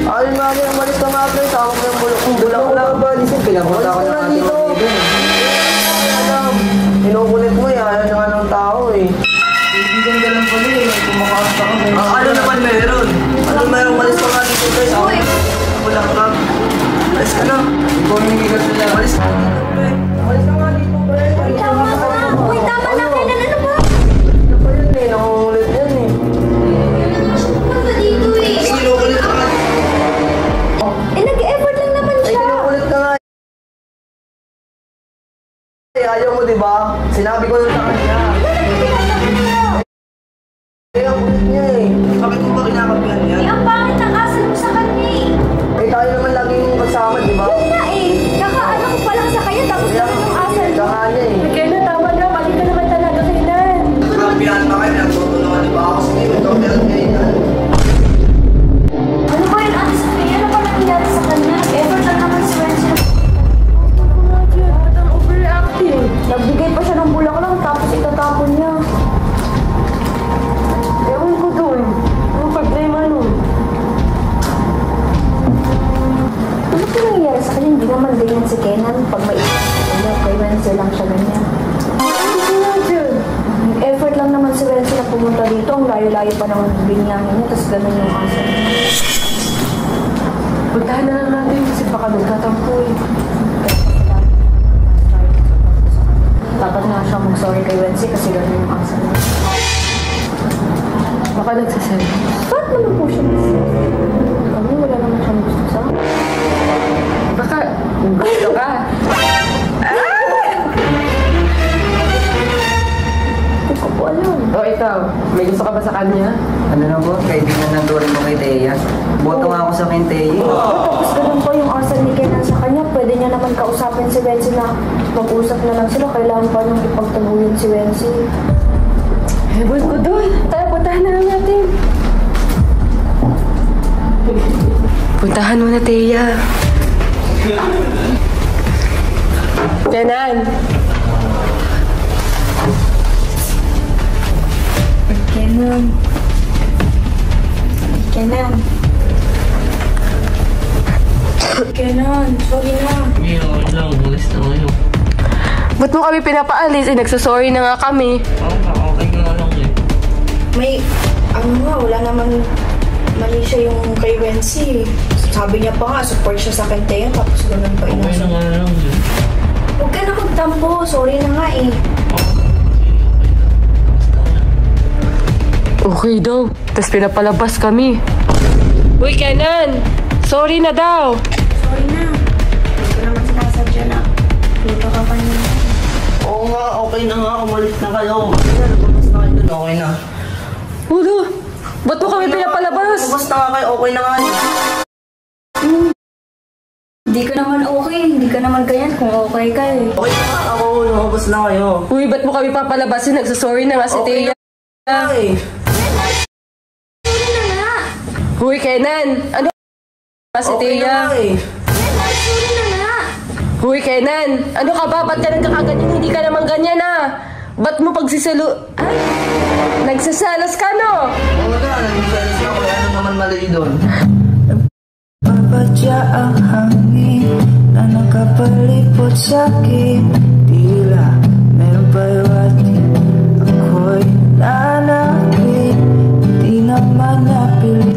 Ayun nga rin, umalis ka nga pre. Tawag ko yung bulak lang. Balisin, pinapunta ko na dito. Pinukulit mo eh. Ayaw na nga ng tao eh. Kaibigan ka lang pala eh. Kumakasta ka. Ano naman meron? Ano meron? Umalis ka nga dito pre. Bulak lang. Umalis ka na. Ikaw yung higas nila. Umalis ka nga dito pre. Umalis ka nga dito pre. Tama na. Uy, tama na. Kailan ano ba? Ano pa yun eh? Nakungulit yan eh. Punta dito eh. Pinukulit ka nga. Nag-effort lang naman Ay, siya. pinukulit ka nga. Ayaw mo diba? Sinabi ko yun sa kanya. Kaya ang kulit niya eh. Bakit mo ba kinakapihan niya? Ang pangit ang asal mo sa kanya eh. Eh tayo naman lagi yung kasama diba? Yun na eh. Kakaano ko pa lang sa kanya tapos naman yung asal mo. Kaya niya eh. Kaya na, tama na. Balik ka naman talaga kailan. Kapihan pa kayo. Nagtutulungan diba ako? Sige, ito meron kayo na. Ano ba yun, Ate Sophia? Ano ba nangyari sa kanya? Effort lang naman si Wensi. Ba't ang overreacting? Nagbigay pa siya ng bulaklak tapos itatapon niya. Ewan ko doon. Anong problema nun? Ano ba nangyayari sa kanya? Hindi naman ganyan si Kenan. Pag may kay Wensi lang siya ganyan. Ano nga dyan? Effort lang naman si Wensi na pumunta dito. Ang layo-layo pa naman binyahin niya. Tapos ganun yung asa niya. Puntahan na lang natin kasi baka nagtatampo eh. Dapat nga siya mag-sorry kay Wensi kasi gano'n yung asa niya. Baka nagsasabi. Bakit naman po siya nagsasabi? Kami wala naman siya gusto sa akin. Baka gusto ka. Hindi ko po alam. O ikaw, may gusto ka ba sa kanya? Ano na po? Kaibigan ng turing mo kay Thea. Boto nga ako sa akin, Thea. Tapos ganun po yung asal ni Kenan sa kanya. Pwede niya naman kausapin si Wensi na mag-usap na lang sila. Kailangan pa niyang ipagtaguyan si Wensi. Ewan ko doon. Tara, puntahan na lang natin. Puntahan mo na, Thea. Kenan! Kenan. Kenan. Kenan, sorry na. Hindi, okay lang. Umalis na kayo. Ba't mo kami pinapaalis? Eh, nagsasorry na nga kami. Okay nga lang eh. May, ano nga, wala naman mali siya yung kay Wensi. Sabi niya pa nga, support siya sa Kentea, tapos ganun pa Okay na nga lang eh. Huwag ka na magtampo, sorry na nga eh. Okay daw. Tapos pinapalabas kami. Uy, Kenan! Sorry na daw. Sorry na. Hindi ko naman sinasadya na. Dito ka pa niya. Oo nga, okay na nga. Umalis na kayo. Lumabas na kayo dun. Okay na. Ulo! Ba't mo kami pinapalabas? Lumabas na nga kayo. Okay na nga. Hindi ka naman okay. Hindi ka naman ganyan kung okay ka eh. Okay na nga ako. Lumabas na kayo. Uy, ba't mo kami papalabasin? Nagsasorry na nga si Okay Thea. Okay. Sorry na nga. Uy, Kenan! Ano ba si Okay na Thea? nga eh. Sorry na nga. Uy, Kenan! Ano ka ba? Ba't ka nagkakaganyan? Hindi ka naman ganyan ah! Ba't mo pagsisalo... Ay! Nagsasalas ka, no? Oo na, nagsasalas na ako. Ano naman mali doon? Papadya ang hangin na nakapalipot sa'kin. Tila meron payawatin ako'y nanakit. Di naman napili